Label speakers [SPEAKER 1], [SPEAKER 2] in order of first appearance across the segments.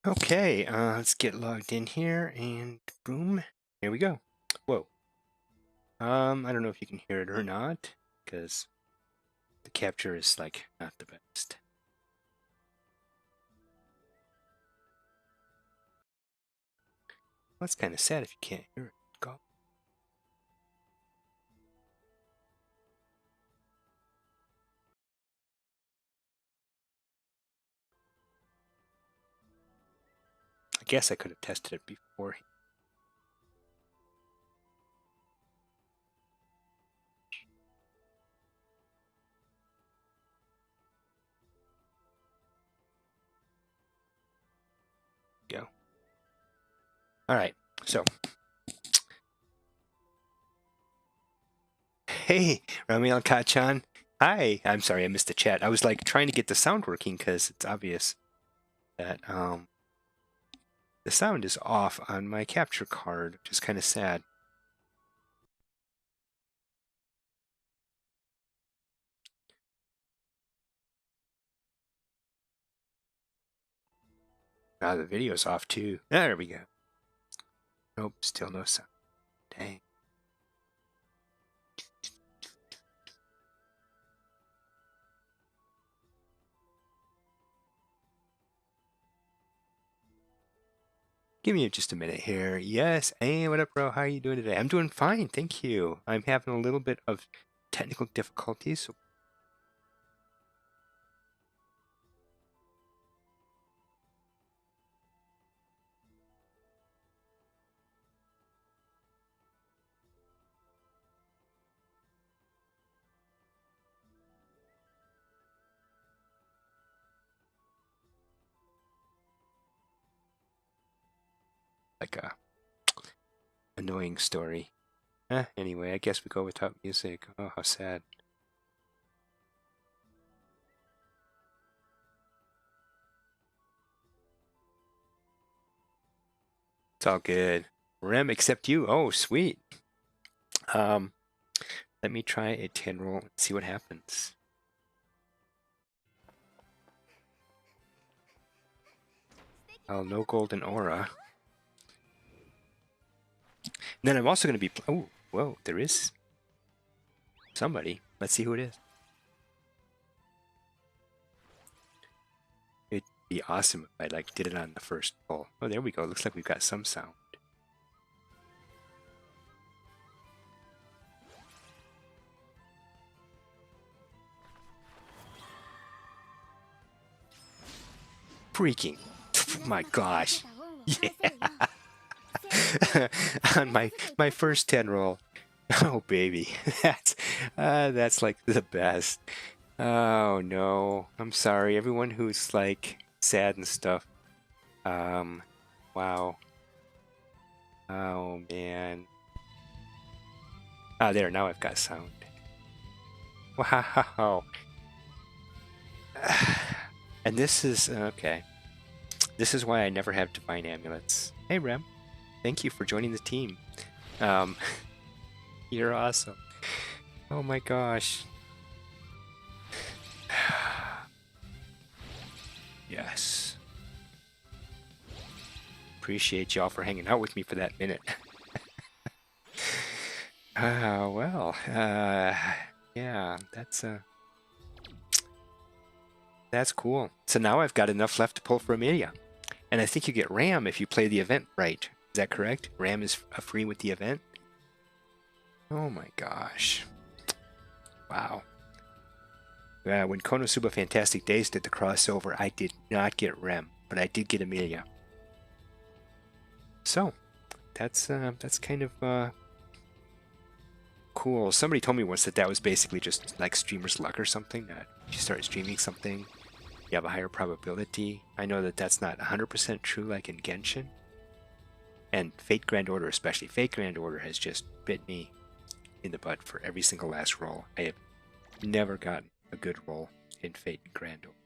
[SPEAKER 1] Okay, let's get logged in here and boom, here we go. Whoa. I don't know if you can hear it or not because the capture is like not the best. Well, that's kind of sad if you can't hear it. Go. I guess I could have tested it before. Go. All right, so. Hey, Ramiel Kachan. Hi, I'm sorry I missed the chat. I was like trying to get the sound working because it's obvious that the sound is off on my capture card, which is kind of sad. Ah, the video's off too. There we go. Nope, still no sound. Dang. Give me just a minute here. Yes. Hey, what up, bro? How are you doing today? I'm doing fine, thank you. I'm having a little bit of technical difficulties. So like a annoying story. Anyway, I guess we go without music. Oh, how sad. It's all good. REM, except you. Oh, sweet. Let me try a 10 roll and see what happens. Oh, no golden aura. And then I'm also going to be... Oh, whoa, there is somebody. Let's see who it is. It'd be awesome if I like did it on the first roll. Oh, there we go. Looks like we've got some sound. Freaking, my gosh. Yeah. On my first 10 roll. Oh baby, that's like the best. Oh no, I'm sorry everyone who's like sad and stuff. Wow. Oh man. Ah, there, now I've got sound. Wow. And this is okay. This is why I never have divine amulets. Hey Rem, thank you for joining the team. You're awesome. Oh my gosh. Yes. Appreciate y'all for hanging out with me for that minute. Well, yeah, that's cool. So now I've got enough left to pull for Amelia. And I think you get RAM if you play the event right. Is that correct? RAM is free with the event? Oh my gosh. Wow. When Konosuba Fantastic Days did the crossover, I did not get Rem, but I did get Amelia. So, that's kind of cool. Somebody told me once that that was basically just like streamer's luck or something, that if you start streaming something, you have a higher probability. I know that that's not 100% true like in Genshin. And Fate Grand Order especially. Fate Grand Order has just bit me in the butt for every single last roll. I have never gotten a good roll in Fate Grand Order.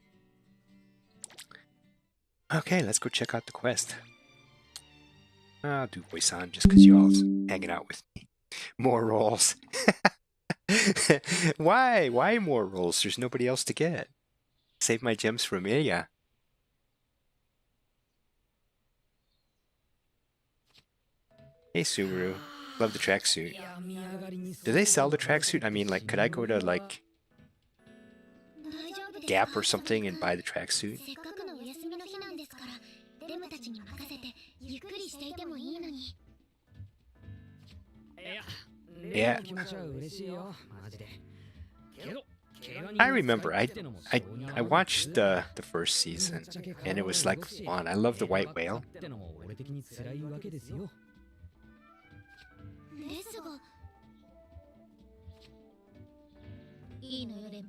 [SPEAKER 1] Okay, let's go check out the quest. I'll do voice on just because you all hanging out with me. More rolls. Why? Why more rolls? There's nobody else to get. Save my gems for Amelia. Hey, Subaru. Love the tracksuit. Do they sell the tracksuit? I mean, like, could I go to, like, Gap or something and buy the tracksuit? Yeah. I remember I watched the first season and it was like fun. I love the white whale.
[SPEAKER 2] いいのよレム。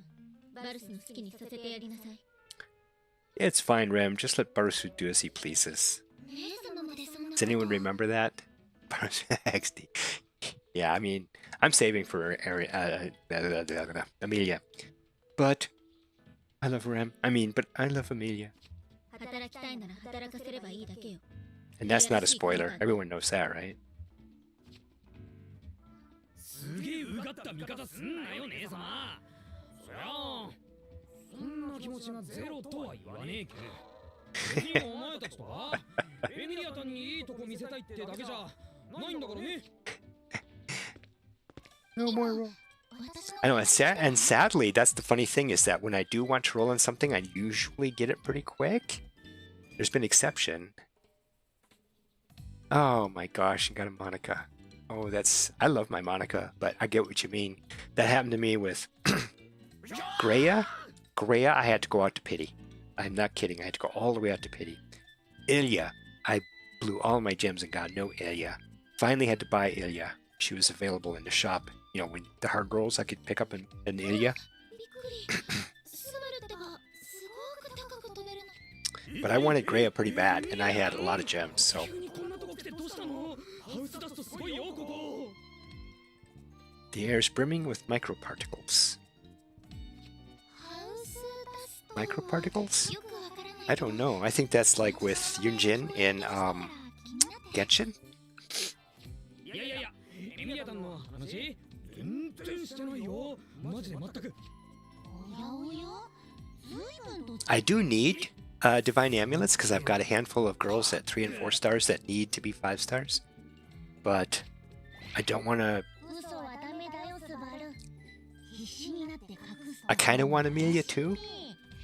[SPEAKER 2] バルスの好きにさせてやりなさい。
[SPEAKER 1] It's fine, Rem. Just let Barusu do as he pleases. Does anyone remember that? Barusu XD. Yeah, I mean, I'm saving for Amelia. But I love Rem. But I love Amelia.
[SPEAKER 2] 働きたいなら働かせればいいだけよ。
[SPEAKER 1] And that's not a spoiler. Everyone knows that, right?
[SPEAKER 3] すげえうがった見方すんなよ姉様。そりゃあそんな気持ちがゼロとは言わねえけど。別にお前たちとはエミリアタンにいいとこ見せたいってだけじゃないんだからね。
[SPEAKER 1] No more. I know, and sadly, that's the funny thing is that when I do want to roll on something, I usually get it pretty quick. There's been exception. Oh my gosh, I got a Monica. Oh, I love my Monica, but I get what you mean. That happened to me with Greya. Greya, I had to go out to pity. I'm not kidding. I had to go all the way out to pity. Ilya, I blew all my gems and got no Ilya. Finally had to buy Ilya. She was available in the shop. You know, when the hard rolls, I could pick up an Ilya. But I wanted Greya pretty bad, and I had a lot of gems, so... The air is brimming with microparticles. Microparticles? I don't know. I think that's like with Yunjin in Genshin? I do need divine amulets because I've got a handful of girls at 3 and 4 stars that need to be 5 stars. But I don't want to... I kind of want Amelia too.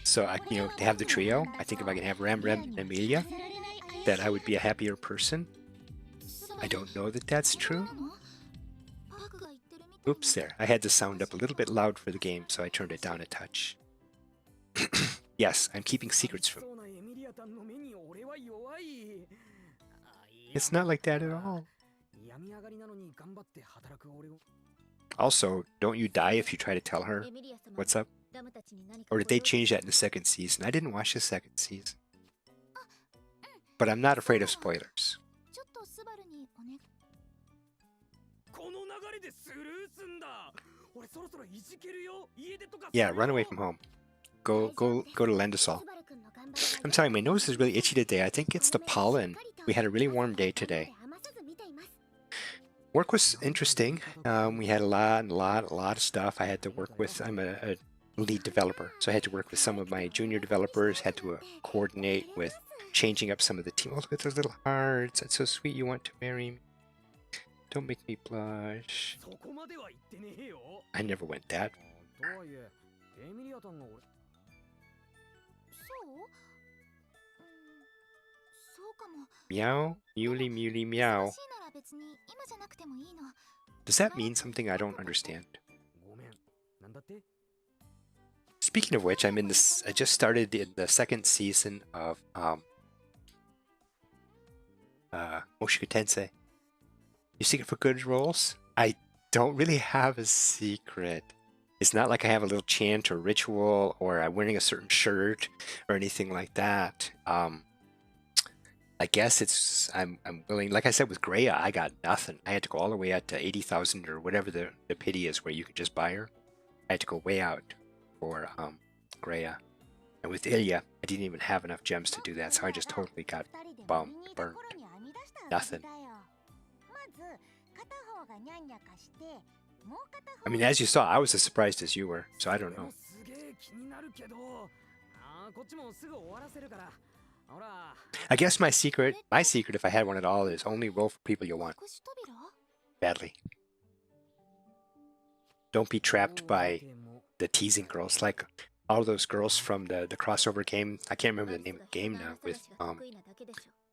[SPEAKER 1] So, to have the trio, I think if I can have Rem, and Amelia, that I would be a happier person. I don't know that that's true. Oops, there. I had the sound up a little bit loud for the game, so I turned it down a touch. Yes, I'm keeping secrets from... It's not like that at all. Also, don't you die if you try to tell her what's up? Or did they change that in the second season? I didn't watch the second season. But I'm not afraid of spoilers. Yeah, run away from home. Go to Lendasol. I'm telling you, my nose is really itchy today. I think it's the pollen. We had a really warm day today. Work was interesting. We had a lot of stuff I had to work with. I'm a lead developer, so I had to work with some of my junior developers, had to coordinate with changing up some of the team. Oh, look at those little hearts. That's so sweet. You want to marry me? Don't make me blush. I never went that far. Meow, muley, muley, meow. Does that mean something I don't understand? Speaking of which, I just started the second season of Mushoku Tensei. Your secret for good rolls? I don't really have a secret. It's not like I have a little chant or ritual or I'm wearing a certain shirt or anything like that. I guess I'm willing, like I said with Greya, I got nothing. I had to go all the way out to 80,000 or whatever the pity is where you can just buy her. I had to go way out for Greya. And with Ilya, I didn't even have enough gems to do that, so I just totally got burned. Nothing. I mean, as you saw, I was as surprised as you were, so I don't know. I guess my secret, if I had one at all, is only roll for people you want badly. Don't be trapped by the teasing girls, like all those girls from the crossover game. I can't remember the name of the game now, with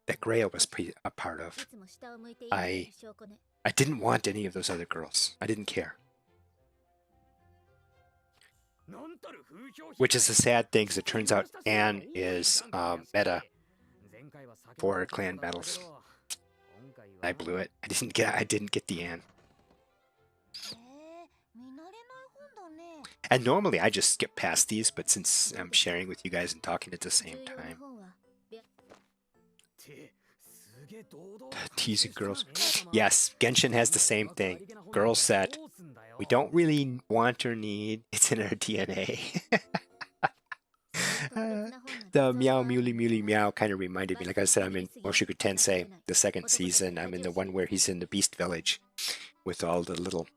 [SPEAKER 1] that Grail was a part of. I didn't want any of those other girls. I didn't care. Which is a sad thing, because it turns out Anne is meta for clan battles. I blew it. I didn't get the Anne. And normally I just skip past these, but since I'm sharing with you guys and talking at the same time. Teasing girls. Yes, Genshin has the same thing. Girls that we don't really want or need. It's in our DNA. The meow, muley, muley, meow kind of reminded me. Like I said, I'm in Moshoku Tensei, the second season. I'm in the one where he's in the Beast Village with all the little...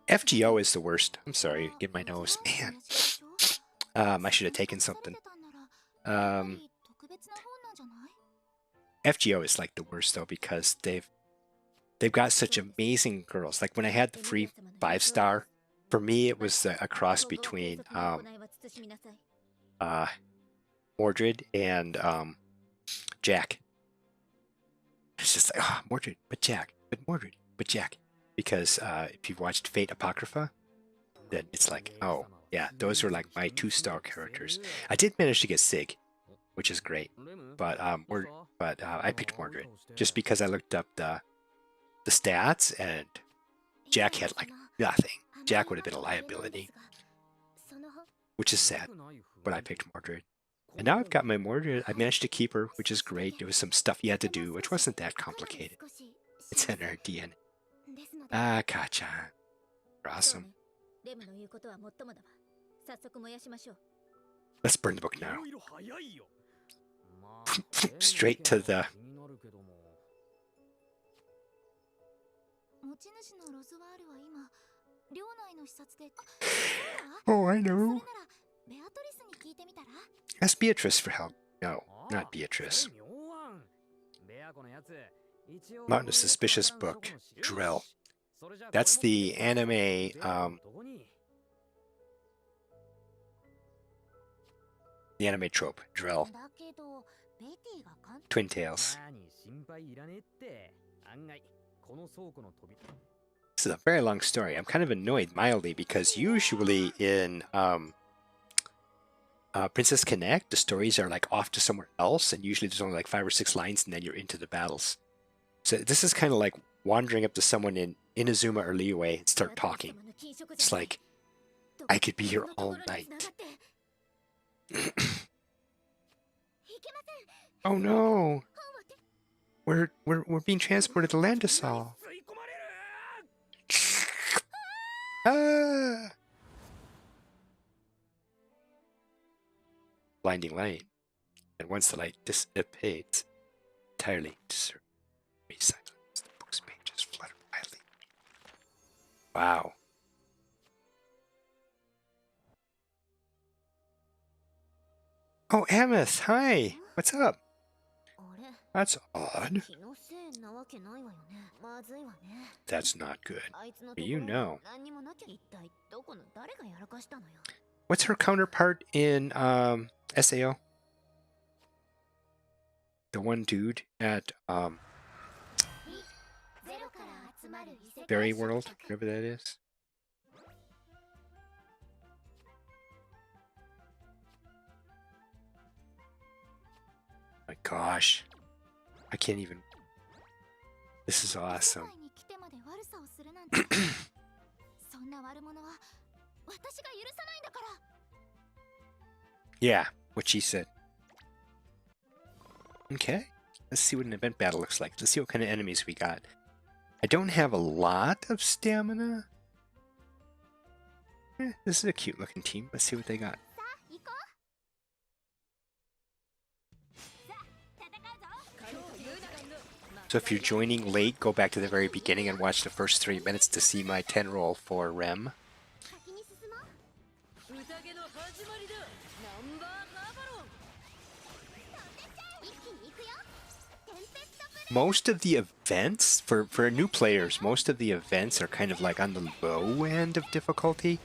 [SPEAKER 1] FGO is the worst. I'm sorry, get my nose. Man. I should have taken something. FGO is like the worst though, because they've got such amazing girls. Like when I had the free 5-star, for me it was a cross between Mordred and Jack. It's just like, oh, Mordred, but Jack, but Mordred, but Jack. Because if you've watched Fate Apocrypha, then it's like, oh yeah, those are like my 2-star characters. I did manage to get Sig, which is great, but I picked Mordred just because I looked up the stats, and Jack had like nothing. Jack would have been a liability, which is sad, but I picked Mordred. And now I've got my Mordred. I managed to keep her, which is great. There was some stuff you had to do, which wasn't that complicated. It's in our DNA. Ah, Kacha. You're awesome. Let's burn the book now. Straight to the... Oh, I know. Ask Beatrice for help. No, not Beatrice. Mountain of Suspicious Book. Drill. That's the anime, the anime trope. Drill. Twin Tails. This is a very long story. I'm kind of annoyed mildly, because usually in Princess Connect, the stories are like off to somewhere else, and usually there's only like 5 or 6 lines, and then you're into the battles. So this is kind of like wandering up to someone in Inazuma or Liyue and start talking. It's like, I could be here all night. Oh no! We're being transported to Landisol. Ah! Blinding light. And once the light dissipates entirely, silence. The book's pages flutter wildly. Wow. Oh, Ameth, hi. What's up? That's odd. That's not good. You know. What's her counterpart in SAO? The one dude at Fairy World, whatever that is. My gosh. I can't even... This is awesome. Yeah, what she said. Okay, let's see what an event battle looks like. Let's see what kind of enemies we got. I don't have a lot of stamina. This is a cute looking team. Let's see what they got. So if you're joining late, go back to the very beginning and watch the first 3 minutes to see my 10 roll for REM. most of the events for new players, most of the events are kind of like on the low end of difficulty,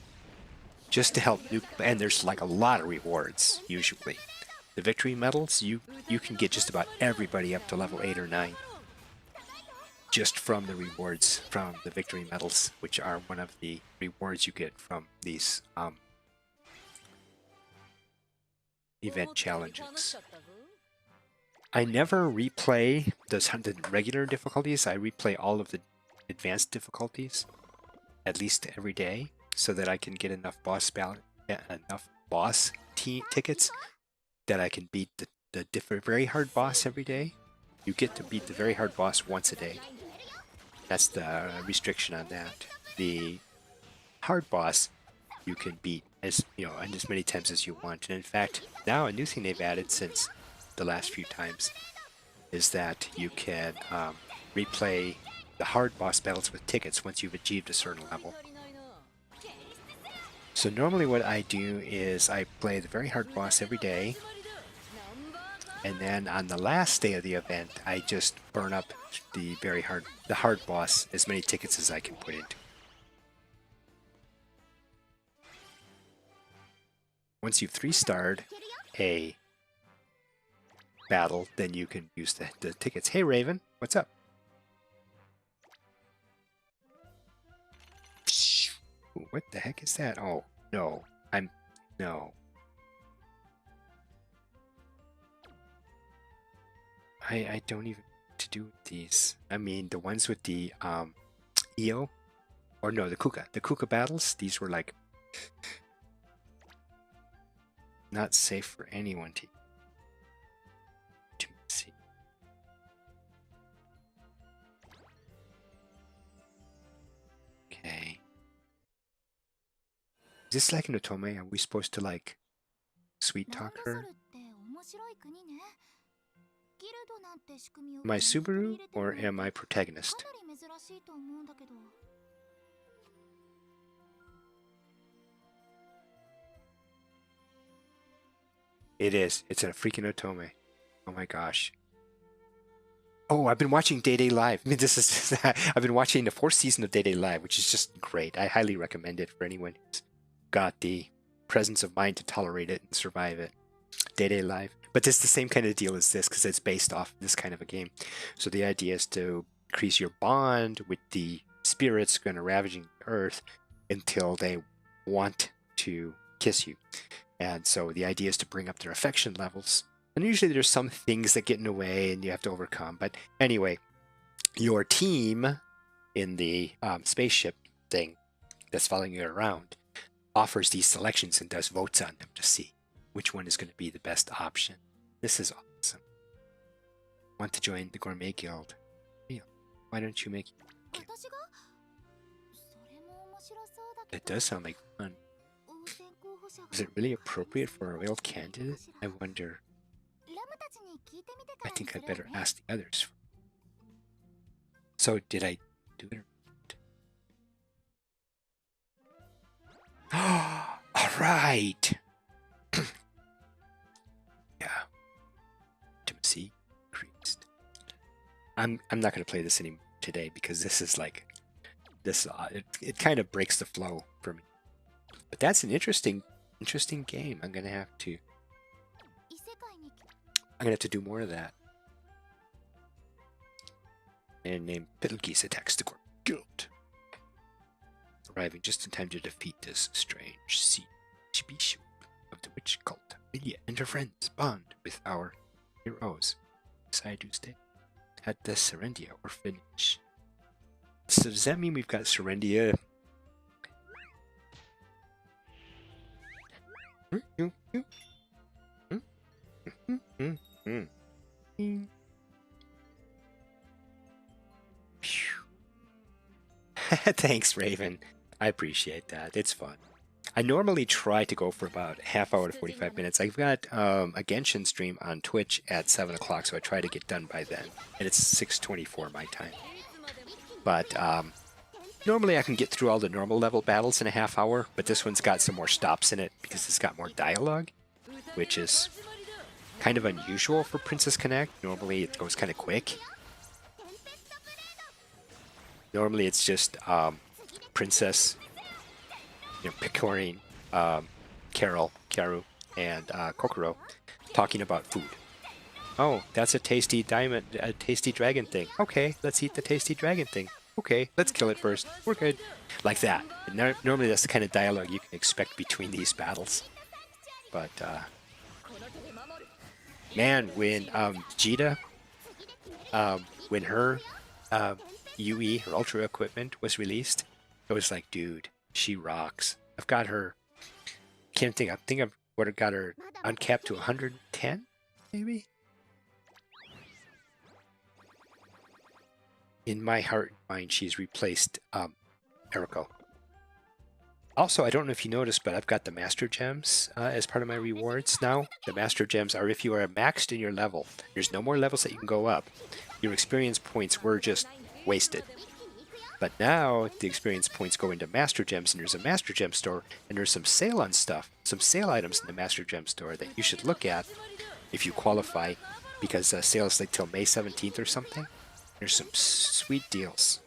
[SPEAKER 1] just to help new. And there's like a lot of rewards usually. The victory medals, you can get just about everybody up to level 8 or 9, just from the rewards from the victory medals, which are one of the rewards you get from these event challenges. I never replay the regular difficulties. I replay all of the advanced difficulties at least every day, so that I can get enough boss tickets that I can beat the very hard boss every day. You get to beat the very hard boss once a day. That's the restriction on that. The hard boss you can beat as many times as you want. And in fact, now a new thing they've added since the last few times is that you can replay the hard boss battles with tickets once you've achieved a certain level. So normally what I do is I play the very hard boss every day, and then on the last day of the event I just burn up the hard boss as many tickets as I can put into. Once you've 3-starred a battle, then you can use the tickets. Hey Raven, what's up? What the heck is that? Oh, no. No. I don't even know what to do with these. I mean, the ones with the EO, or no, the Kuka battles, these were like not safe for anyone to see. Okay. Is this like an Otome? Are we supposed to like sweet talk her? Am I Subaru or am I protagonist? It is. It's a freaking Otome. Oh my gosh. Oh, I've been watching Day Day Live. I mean, I've been watching the 4th season of Day Day Live, which is just great. I highly recommend it for anyone who's got the presence of mind to tolerate it and survive it. Day Day Live. But it's the same kind of deal as this, because it's based off this kind of a game. So the idea is to increase your bond with the spirits going to ravaging the earth until they want to kiss you. And so the idea is to bring up their affection levels. And usually there's some things that get in the way and you have to overcome. But anyway, your team in the spaceship thing that's following you around offers these selections and does votes on them to see which one is going to be the best option. This is awesome. Want to join the Gourmet Guild? Why don't you make it? That does sound like fun. Is it really appropriate for a real candidate? I wonder. I think I'd better ask the others. So did I do it? All right. Yeah. Intimacy increased. I'm not going to play this anymore today because this is like this. It kind of breaks the flow for me. But that's an interesting game. I'm gonna have to do more of that. And named Betelgeuse attacks the guild, arriving just in time to defeat this strange bishop of the witch cult. Lydia and her friends bond with our heroes. Decide to stay at the Serendia orphanage. So does that mean we've got Serendia? Thanks, Raven. I appreciate that. It's fun. I normally try to go for about half hour to 45 minutes. I've got a Genshin stream on Twitch at 7 o'clock, so I try to get done by then. And it's 6:24 my time. But normally I can get through all the normal level battles in a half hour, but this one's got some more stops in it because it's got more dialogue, which is kind of unusual for Princess Connect. Normally it goes kind of quick, Normally it's just Princess, Picorin, Carol, Karu, and Kokoro talking about food. Oh, that's a tasty dragon thing. Okay, let's eat the tasty dragon thing. Okay, let's kill it first. We're good. Like that. Normally that's the kind of dialogue you can expect between these battles. But, man, when Jita, when her UE, her Ultra equipment, was released, it was like, dude, she rocks. I've got her, can't think, I think I've got her uncapped to 110, maybe? In my heart and mind, she's replaced Eriko. Also, I don't know if you noticed, but I've got the Master Gems as part of my rewards now. The Master Gems are if you are maxed in your level. There's no more levels that you can go up. Your experience points were just wasted. But now the experience points go into Master Gems, and there's a Master Gem store, and there's some sale on stuff, some sale items in the Master Gem store that you should look at if you qualify, because sale is like till May 17th or something. There's some sweet deals.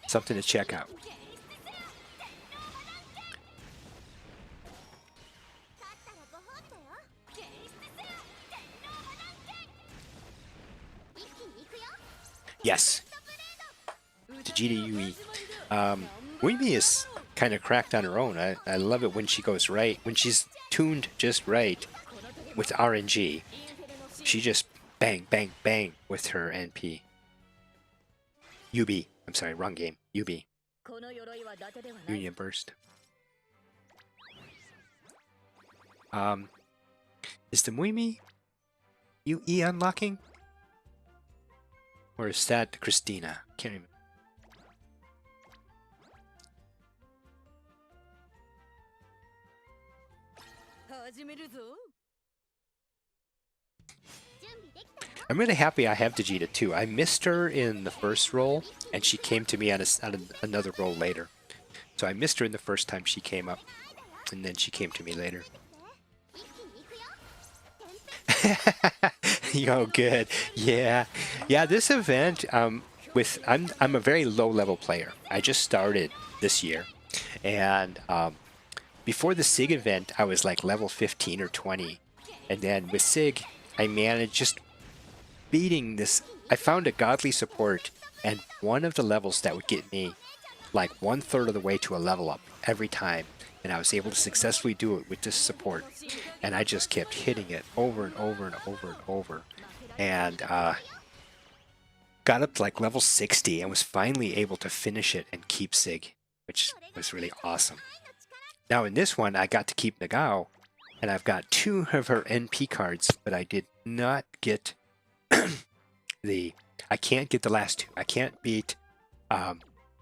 [SPEAKER 1] Something to check out. Yes. Vegeta UE. Wimi is kind of cracked on her own. I love it when she goes right. When she's tuned just right with RNG, she just bang, bang, bang with her NP. UB. I'm sorry, wrong game. UB. Union Burst. Is the Muimi UE unlocking? Or is that Christina? Can't remember. I'm really happy I have Vegeta too. I missed her in the first roll, and she came to me on another roll later. So I missed her in the first time she came up, and then she came to me later. Yo, good. Yeah. This event, I'm a very low level player. I just started this year, and before the SIG event, I was like level 15 or 20, and then with SIG, I managed just beating this. I found a godly support, and one of the levels that would get me like 1/3 of the way to a level up every time, and I was able to successfully do it with this support, and I just kept hitting it over and over and over and over, and got up to like level 60 and was finally able to finish it and keep SIG, which was really awesome. Now in this one, I got to keep Nagao, and I've got 2 of her NP cards, but I did not get I can't get the last 2. I can't beat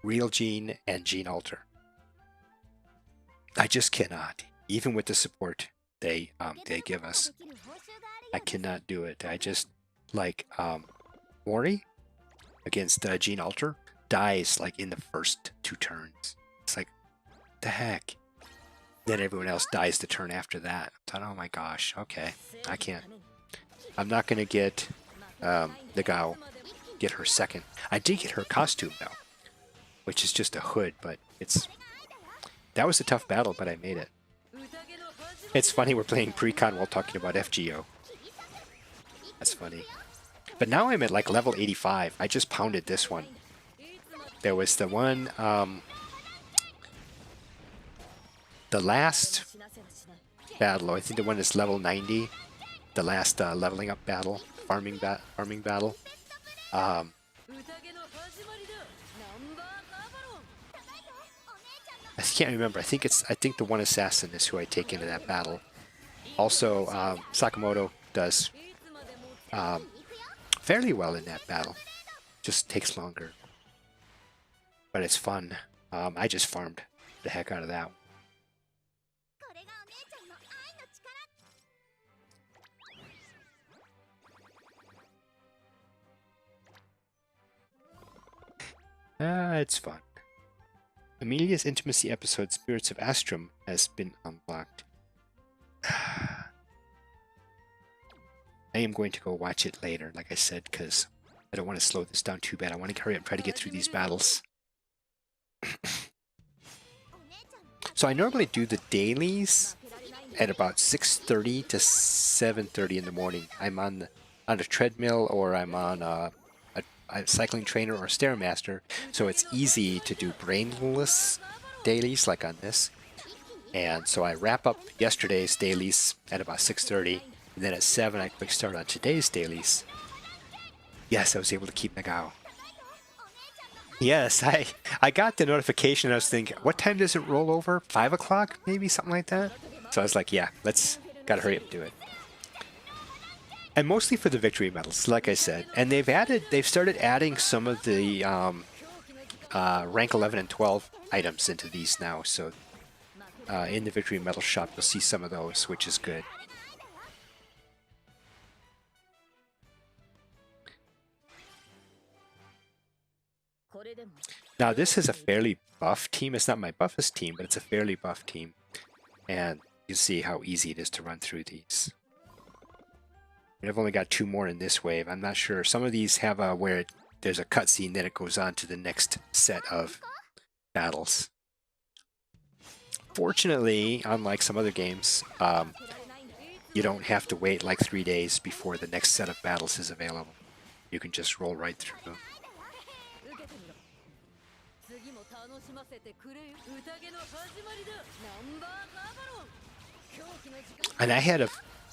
[SPEAKER 1] Real Gene and Gene Alter. I just cannot. Even with the support they give us, I cannot do it. I just like Mori against Gene Alter dies like in the first 2 turns. It's like, the heck. Then everyone else dies the turn after that. I thought, oh my gosh, okay, I can't. I'm not gonna get Nagao, get her second. I did get her costume though, which is just a hood, but that was a tough battle, but I made it. It's funny we're playing pre-con while talking about FGO. That's funny. But now I'm at like level 85. I just pounded this one. There was the one, the last battle, I think the one is level 90. The last leveling up battle, farming battle. I can't remember. I think the one assassin is who I take into that battle. Also, Sakamoto does fairly well in that battle. Just takes longer, but it's fun. I just farmed the heck out of that one. It's fun. Amelia's intimacy episode, Spirits of Astrum, has been unlocked. I am going to go watch it later, like I said, because I don't want to slow this down too bad. I want to hurry up and try to get through these battles. So I normally do the dailies at about 6:30 to 7:30 in the morning. I'm on a treadmill, or I'm on a cycling trainer or a Stairmaster, so it's easy to do brainless dailies like on this. And so I wrap up yesterday's dailies at about 6:30, and then at 7 I quick start on today's dailies. Yes, I was able to keep Nagao. Yes, I got the notification. I was thinking, what time does it roll over? 5 o'clock, maybe something like that. So I was like, yeah, gotta hurry up and do it. And mostly for the victory medals, like I said. And they've started adding some of the rank 11 and 12 items into these now. So in the victory medal shop, you'll see some of those, which is good. Now this is a fairly buff team. It's not my buffest team, but it's a fairly buff team. And you see how easy it is to run through these. I've only got 2 more in this wave. I'm not sure. Some of these have where there's a cutscene, then it goes on to the next set of battles. Fortunately, unlike some other games, you don't have to wait like 3 days before the next set of battles is available. You can just roll right through them. And I had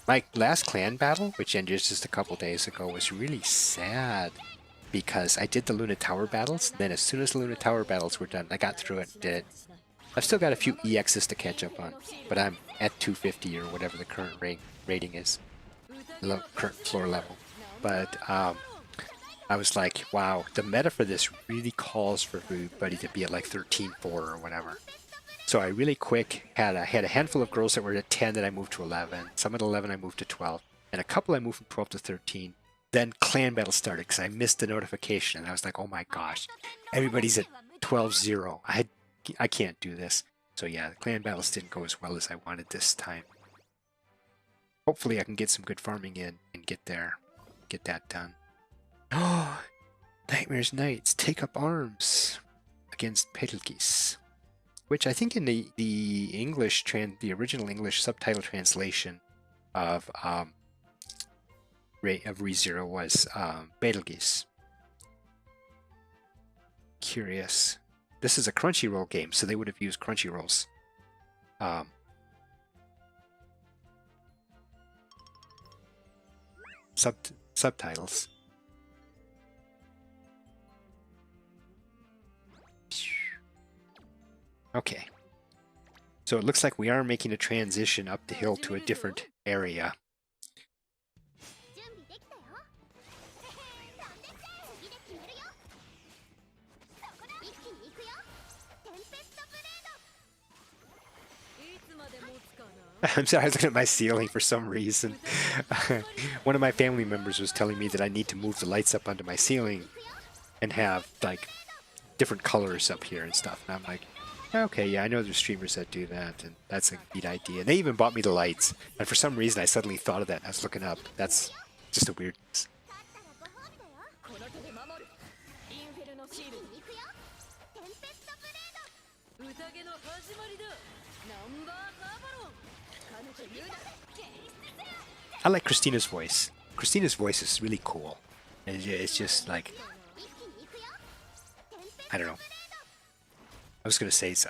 [SPEAKER 1] my last clan battle, which ended just a couple days ago, was really sad because I did the Luna Tower battles. Then as soon as the Luna Tower battles were done, I got through it and did it. I've still got a few EXs to catch up on, but I'm at 250 or whatever the current rating is, the current floor level. But I was like, wow, the meta for this really calls for everybody to be at like 13-4 or whatever. So I really quick had a handful of girls that were at 10 that I moved to 11. Some at 11 I moved to 12. And a couple I moved from 12 to 13. Then clan battle started because I missed the notification. And I was like, oh my gosh, everybody's at 12-0. I can't do this. So yeah, the clan battles didn't go as well as I wanted this time. Hopefully I can get some good farming in and get that done. Oh, Nightmare's Knights take up arms against Betelgeuse. Which I think in the English the original English subtitle translation of ReZero was Betelgeuse. Curious. This is a Crunchyroll game, so they would have used Crunchyroll's subtitles. Okay, so it looks like we are making a transition up the hill to a different area. I'm sorry, I was looking at my ceiling for some reason. One of my family members was telling me that I need to move the lights up onto my ceiling and have like different colors up here and stuff. And I'm like, okay, yeah, I know there's streamers that do that, and that's a neat idea. And they even bought me the lights, and for some reason I suddenly thought of that. I was looking up. That's just a weirdness. I like Christina's voice. Christina's voice is really cool. And it's just like, I don't know. I was going to say, it's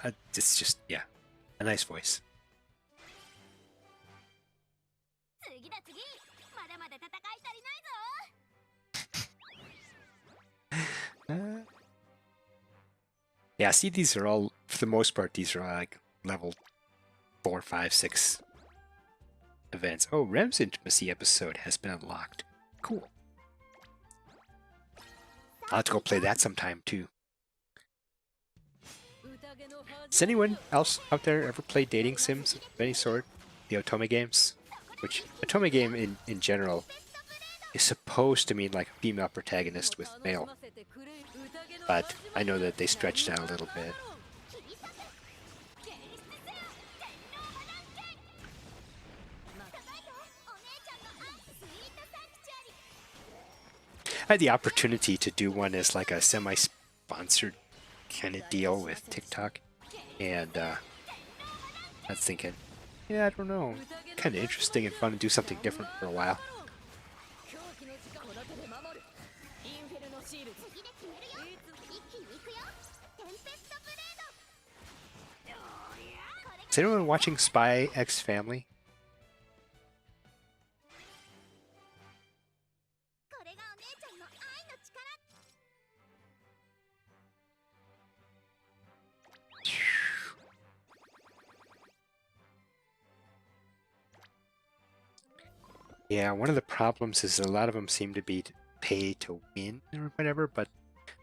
[SPEAKER 1] just, yeah, a nice voice. Yeah, see, these are all, for the most part, these are like level 4, 5, 6 events. Oh, REM's Intimacy episode has been unlocked. Cool. I'll have to go play that sometime, too. Does anyone else out there ever play dating sims of any sort? The Otome games? Which, Otome game in general is supposed to mean like a female protagonist with male. But I know that they stretched out a little bit. had the opportunity to do one as like a semi-sponsored kind of deal with TikTok, and I was thinking, yeah, I don't know, kind of interesting and fun to do something different for a while. Is anyone watching Spy X Family? Yeah, one of the problems is a lot of them seem to be pay to win or whatever, but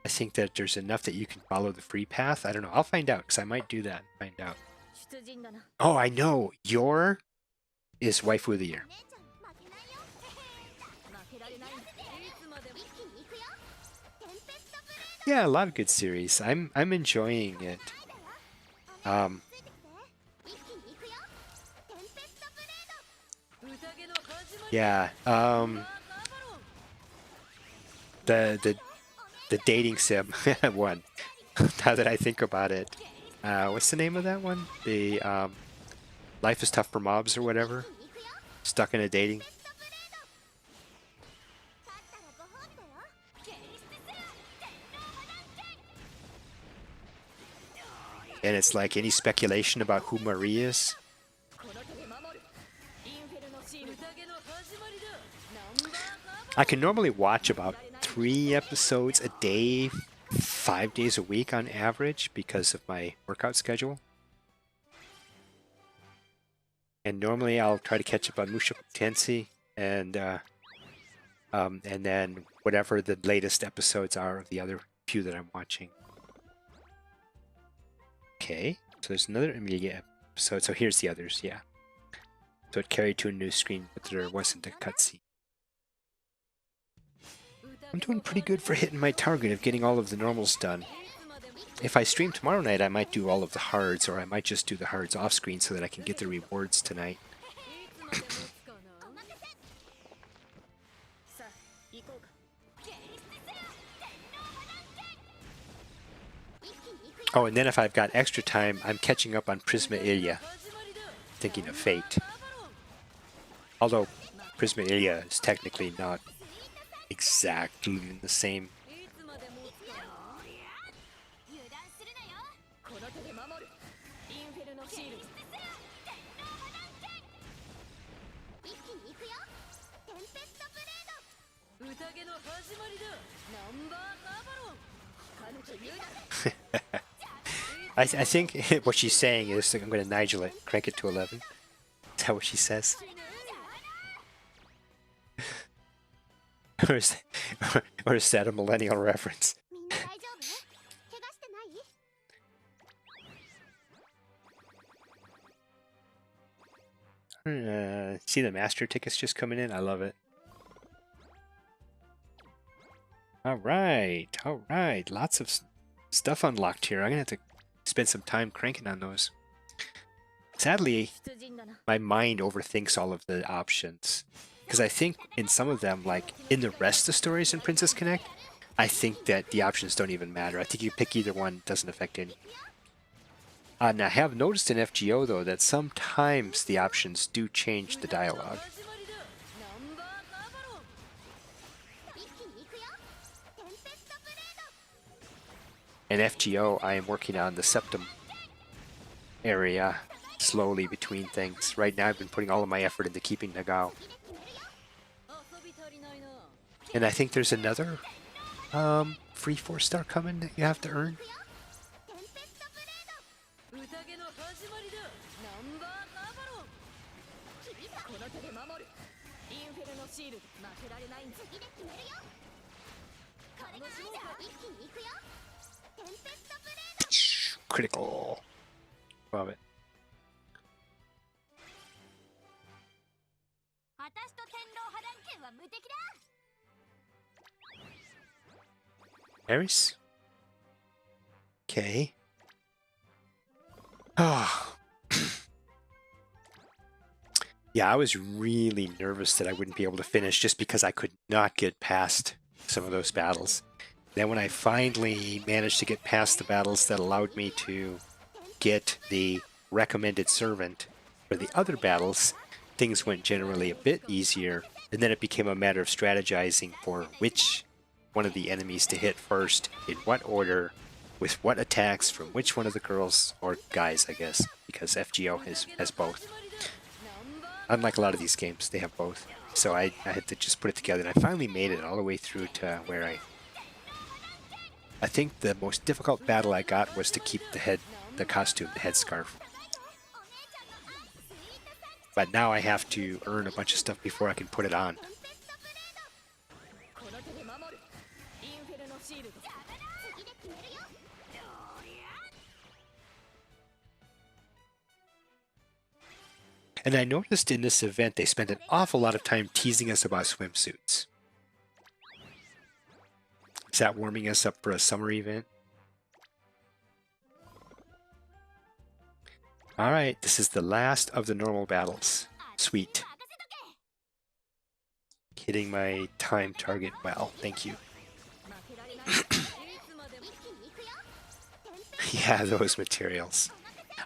[SPEAKER 1] I think that there's enough that you can follow the free path. I don't know. I'll find out because I might do that and find out. Oh, I know. Your is Waifu of the Year. Yeah, a lot of good series. I'm enjoying it. Yeah. The dating sim one. Now that I think about it, what's the name of that one? The Life is Tough for Mobs or whatever. Stuck in a dating. And it's like any speculation about who Marie is. I can normally watch about 3 episodes a day, 5 days a week on average because of my workout schedule. And normally I'll try to catch up on Mushoku Tensei and then whatever the latest episodes are of the other few that I'm watching. Okay, so there's another Emilia episode. So here's the others, yeah. So it carried to a new screen, but there wasn't a cutscene. I'm doing pretty good for hitting my target of getting all of the normals done. If I stream tomorrow night, I might do all of the hards, or I might just do the hards off screen so that I can get the rewards tonight. Oh, and then if I've got extra time, I'm catching up on Prisma Ilia, thinking of Fate. Although Prisma Ilia is technically not exactly the same. I think what she's saying is I'm going to Nigel it, crank it to 11. Is that what she says? or is that a millennial reference? See the master tickets just coming in? I love it. Alright, alright. Lots of stuff unlocked here. I'm going to have to spend some time cranking on those. Sadly, my mind overthinks all of the options. Because I think in some of them, like in the rest of the stories in Princess Connect, I think that the options don't even matter. I think you pick either one, doesn't affect any. And I have noticed in FGO, though, that sometimes the options do change the dialogue. In FGO, I am working on the septum area slowly between things. Right now, I've been putting all of my effort into keeping Nagao. And I think there's another free 4-star coming that you have to earn. Critical. Love it. Aries? Okay. Oh. Yeah, I was really nervous that I wouldn't be able to finish just because I could not get past some of those battles. Then when I finally managed to get past the battles that allowed me to get the recommended servant for the other battles, things went generally a bit easier, and then it became a matter of strategizing for which one of the enemies to hit first, in what order, with what attacks from which one of the girls, or guys I guess, because FGO has both. Unlike a lot of these games, they have both. So I had to just put it together, and I finally made it all the way through to where I think the most difficult battle I got was to keep the costume, the headscarf. But now I have to earn a bunch of stuff before I can put it on. And I noticed in this event they spent an awful lot of time teasing us about swimsuits. Is that warming us up for a summer event? Alright, this is the last of the normal battles. Sweet. Hitting my time target well, thank you. Yeah, those materials.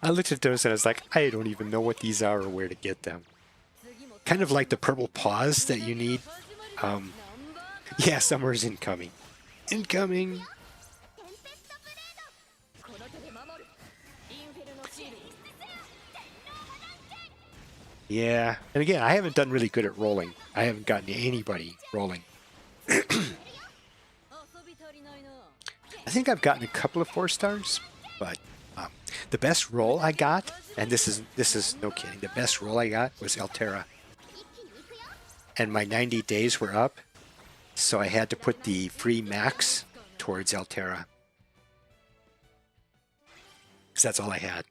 [SPEAKER 1] I looked at those and I was like, I don't even know what these are or where to get them. Kind of like the purple paws that you need. Yeah, summer's incoming. Incoming! Yeah, and again, I haven't done really good at rolling. I haven't gotten anybody rolling. I think I've gotten a couple of 4 stars, but the best roll I got, and this is no kidding, the best roll I got was Altera. And my 90 days were up, so I had to put the free max towards Altera. Because that's all I had.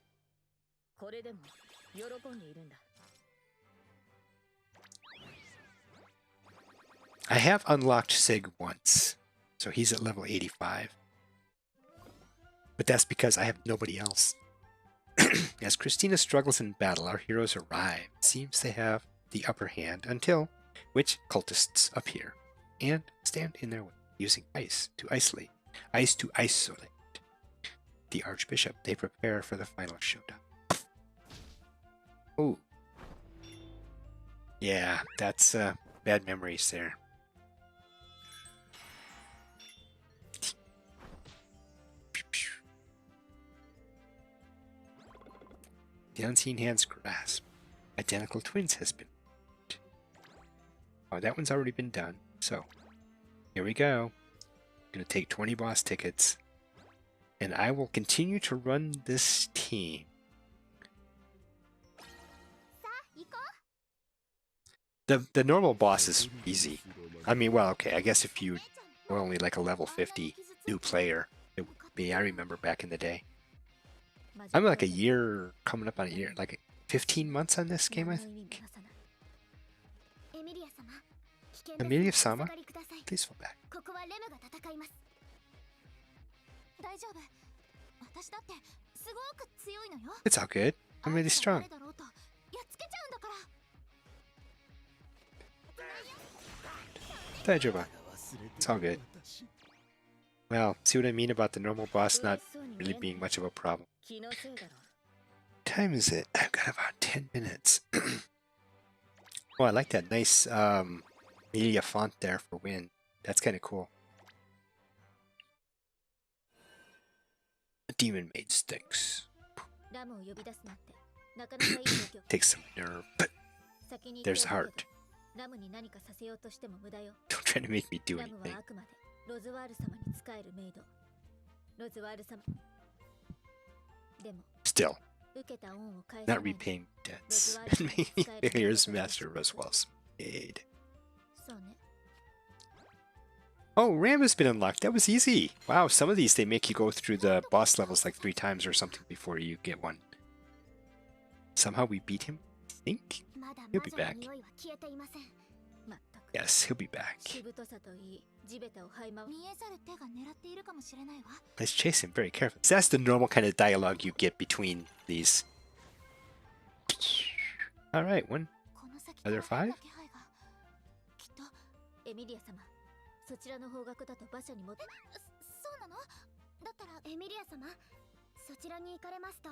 [SPEAKER 1] I have unlocked Sig once, so he's at level 85. But that's because I have nobody else. As Christina struggles in battle, our heroes arrive. It seems they have the upper hand until witch cultists appear and stand in their way, using ice to isolate. The Archbishop. They prepare for the final showdown. Ooh. Yeah, that's bad memories there. The Unseen Hand's Grasp. Identical Twins has been. Oh, that one's already been done. So, here we go. I'm going to take 20 boss tickets. And I will continue to run this team. The normal boss is easy. I mean, well, okay, I guess if you were only like a level 50 new player, it would be, I remember back in the day. I'm like a year, coming up on a year, like 15 months on this game, I think. Emilia-sama, please fall back. It's all good. I'm really strong. It's all good. Well, see what I mean about the normal boss not really being much of a problem. Time is it? I've got about 10 minutes. Oh, I like that nice media font there for win. That's kind of cool. The demon maid stinks. Takes some nerve, but there's the heart. Don't try to make me do anything. Still, not repaying debts. Here's Master Roswell's maid. Oh, RAM has been unlocked. That was easy. Wow, some of these they make you go through the boss levels like 3 times or something before you get one. Somehow we beat him, I think? He'll be back. Yes, he'll be back. Let's chase him very carefully. So that's the normal kind of dialogue you get between these. Alright, one. Are there 5?
[SPEAKER 2] そちらの方角だと馬車にも
[SPEAKER 4] そうなの？だったらエミリア様、そちらに行かれますと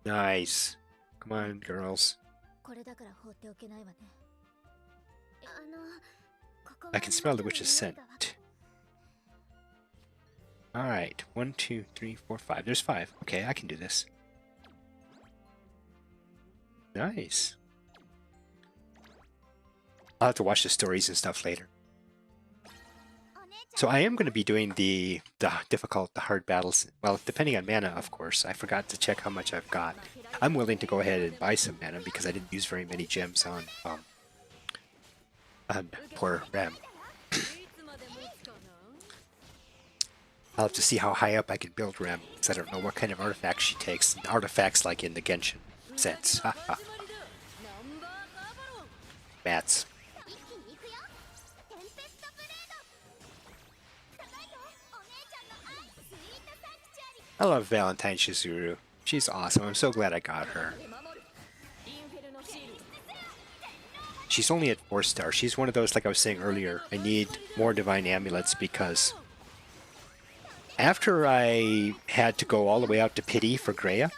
[SPEAKER 1] Nice. Come on, girls.
[SPEAKER 2] これだから放っておけないわね。
[SPEAKER 4] ここは
[SPEAKER 1] I can smell the witch's scent. Alright. 1, 2, 3, 4, 5. There's 5. Okay, I can do this. Nice. I'll have to watch the stories and stuff later. So I am going to be doing the difficult, the hard battles. Well, depending on mana, of course. I forgot to check how much I've got. I'm willing to go ahead and buy some mana because I didn't use very many gems on poor REM. I'll have to see how high up I can build REM because I don't know what kind of artifacts she takes. Artifacts like in the Genshin sense. Mats. I love Valentine Shizuru. She's awesome. I'm so glad I got her. She's only at 4-star. She's one of those, like I was saying earlier, I need more divine amulets because after I had to go all the way out to Pity for Greya,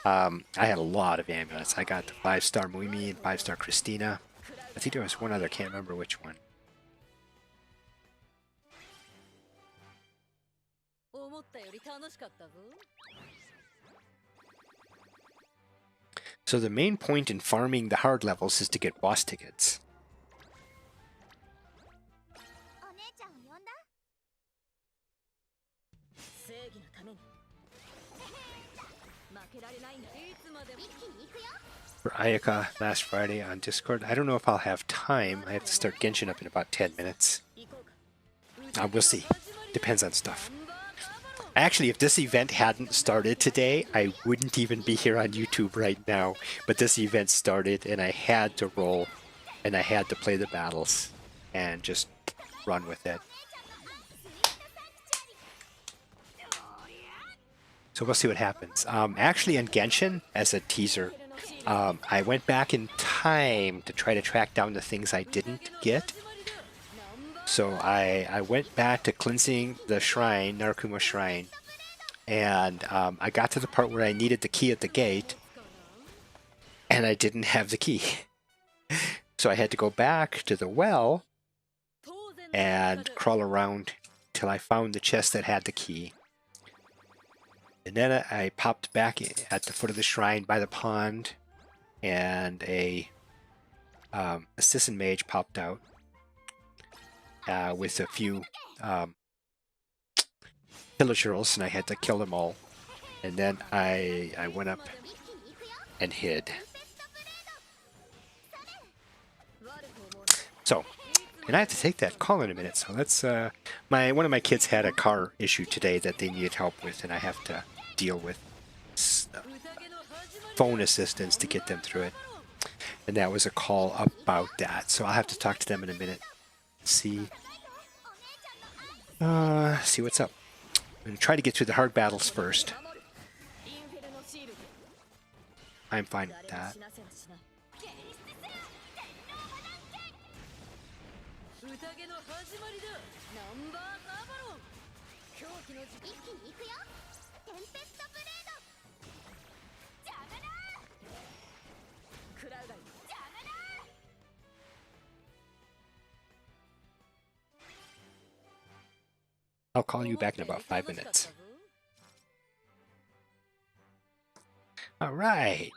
[SPEAKER 1] I had a lot of amulets. I got the 5-star Muimi and 5-star Christina. I think there was one other, I can't remember which one. So the main point in farming the hard levels is to get boss tickets. For Ayaka last Friday on Discord, I don't know if I'll have time. I have to start Genshin up in about 10 minutes. We'll see. Depends on stuff. Actually, if this event hadn't started today, I wouldn't even be here on YouTube right now. But this event started, and I had to roll, and I had to play the battles, and just run with it. So we'll see what happens. Actually, on Genshin, as a teaser, I went back in time to try to track down the things I didn't get. So I went back to cleansing the shrine, Narukuma Shrine, and I got to the part where I needed the key at the gate, and I didn't have the key. So I had to go back to the well and crawl around till I found the chest that had the key. And then I popped back at the foot of the shrine by the pond, and a assistant mage popped out. With a few pillagers, and I had to kill them all. And then I went up and hid. So, and I have to take that call in a minute. So let's. One of my kids had a car issue today that they needed help with, and I have to deal with phone assistance to get them through it. And that was a call about that. So I'll have to talk to them in a minute. See what's up. I'm going to try to get through the hard battles first. I'm fine with that. I'll call you back in about 5 minutes. All right.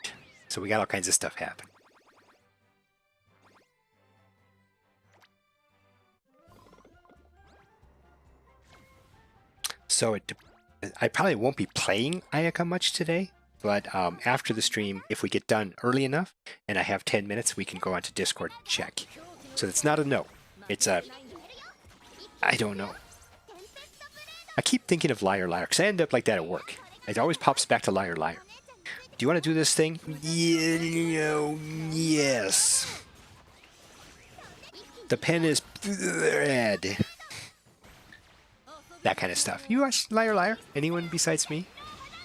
[SPEAKER 1] So we got all kinds of stuff happening. So I probably won't be playing Ayaka much today, but after the stream, if we get done early enough and I have 10 minutes, we can go onto Discord and check. So it's not a no. It's a I don't know. I keep thinking of Liar Liar, because I end up like that at work. It always pops back to Liar Liar. Do you want to do this thing? Yes. The pen is red. That kind of stuff. You watch Liar Liar? Anyone besides me?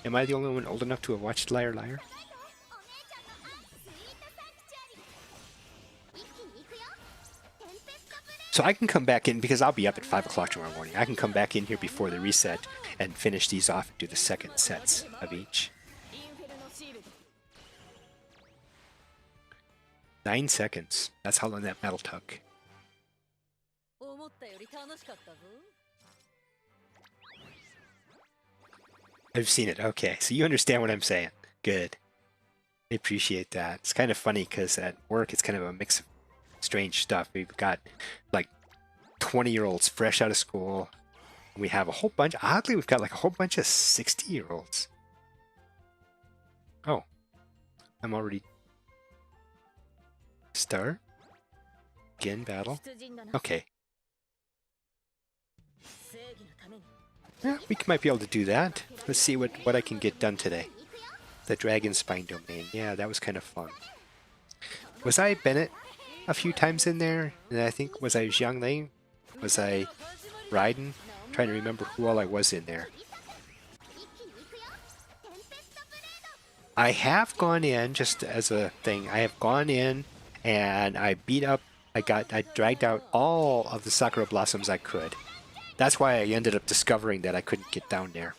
[SPEAKER 1] Am I the only one old enough to have watched Liar Liar? So So I can come back in, because I'll be up at 5 o'clock tomorrow morning. I can come back in here before the reset and finish these off and do the second sets of each. 9 seconds. That's how long that battle took. I've seen it. Okay, so you understand what I'm saying. Good. I appreciate that. It's kind of funny because at work it's kind of a mix of strange stuff. We've got like 20-year-olds fresh out of school. We have a whole bunch. Oddly, we've got like a whole bunch of 60-year-olds. Oh, I'm already. Start. Begin battle. Okay. Yeah, we might be able to do that. Let's see what I can get done today. The Dragon Spine domain. Yeah, that was kind of fun. Was I Bennett a few times in there? And I think, was I Xiangling? Was I Raiden? I'm trying to remember who all I was in there. I have gone in, just as a thing, I have gone in and I beat up, I dragged out all of the Sakura Blossoms I could. That's why I ended up discovering that I couldn't get down there.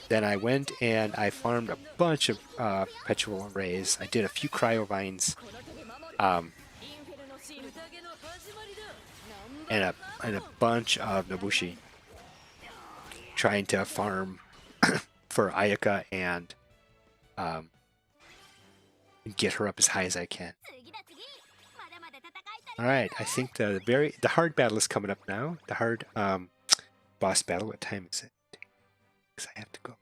[SPEAKER 1] Then I went and I farmed a bunch of Perpetual Arrays. I did a few Cryovines. And a bunch of Nobushi. Trying to farm for Ayaka and get her up as high as I can. Alright, I think the hard battle is coming up now. The hard boss battle. What time is it? Because I have to go.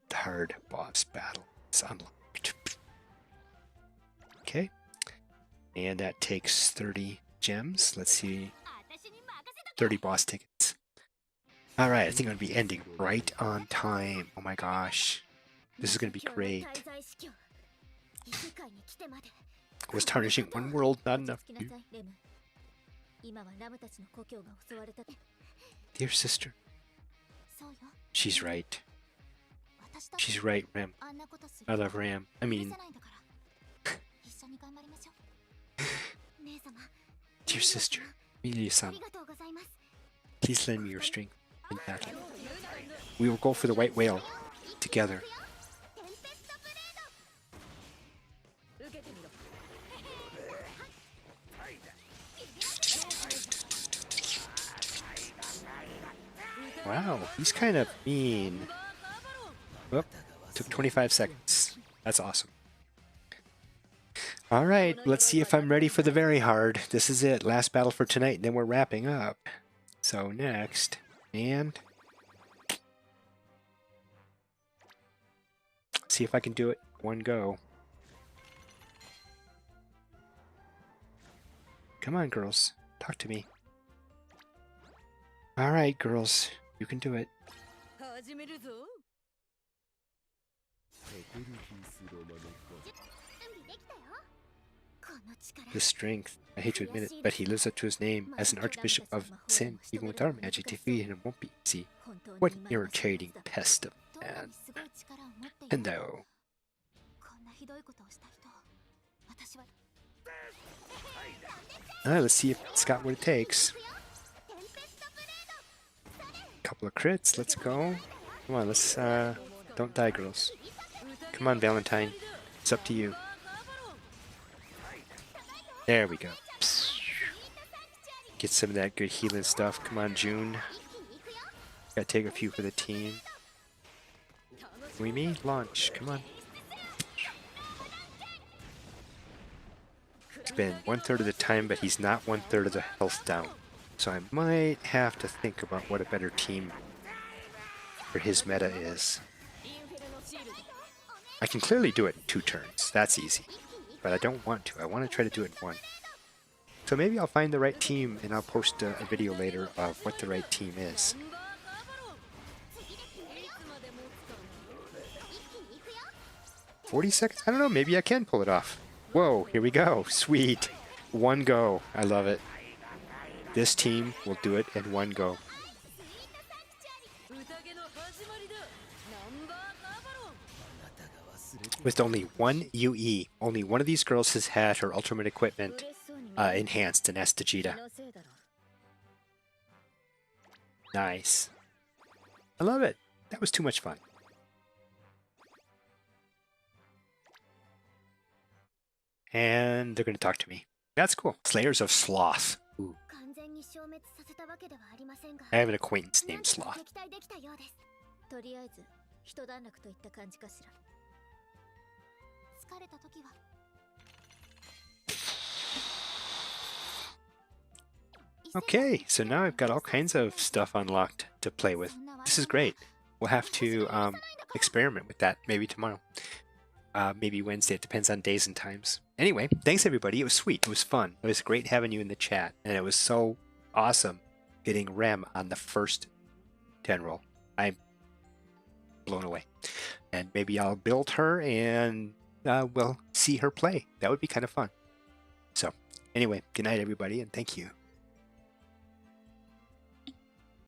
[SPEAKER 1] The hard boss battle is unlocked. Okay. And that takes 30 gems. Let's see. 30 boss tickets. Alright, I think I'm going to be ending right on time. Oh my gosh. This is going to be great. Was tarnishing one world not enough? Dear sister. She's right. She's right, Rem. I love Ram. I mean... Dear sister, Milia-san, please lend me your strength in battle. We will go for the white whale together. Wow, he's kind of mean. Whoop, took 25 seconds. That's awesome. Alright, let's see if I'm ready for the very hard. This is it, last battle for tonight, and then we're wrapping up. So next, and... see if I can do it one go. Come on, girls. Talk to me. Alright, girls. You can do it. The strength. I hate to admit it, but he lives up to his name. As an Archbishop of Sin, even with our magic, defeating him won't be easy. What an irritating pest of a man. Hello. Alright, let's see if it's got what it takes. Couple of crits, let's go. Come on, let's don't die, girls. Come on, Valentine. It's up to you. There we go. Get some of that good healing stuff. Come on, June. Gotta take a few for the team. Me? Launch. Come on. It's been 1/3 of the time, but he's not 1/3 of the health down. So I might have to think about what a better team for his meta is. I can clearly do it in 2 turns. That's easy. But I don't want to. I want to try to do it in 1. So maybe I'll find the right team and I'll post a video later of what the right team is. $40 seconds? I don't know. Maybe I can pull it off. Whoa, here we go. Sweet. 1 go. I love it. This team will do it in 1 go. With only 1 UE, only one of these girls has had her ultimate equipment enhanced in Estagita. Nice. I love it. That was too much fun. And they're going to talk to me. That's cool. Slayers of Sloth. Ooh. I have an acquaintance named Sloth.
[SPEAKER 2] とりあえず一段落といった感じかしら。
[SPEAKER 4] 疲れた時は
[SPEAKER 1] Okay, so now I've got all kinds of stuff unlocked to play with. This is great. We'll have to experiment with that maybe tomorrow. Maybe Wednesday. It depends on days and times. Anyway, thanks everybody. It was sweet. It was fun. It was great having you in the chat. And it was so awesome getting REM on the first 10 roll. I'm blown away. And maybe I'll build her and we'll see her play. That would be kind of fun. So anyway, good night everybody and thank you.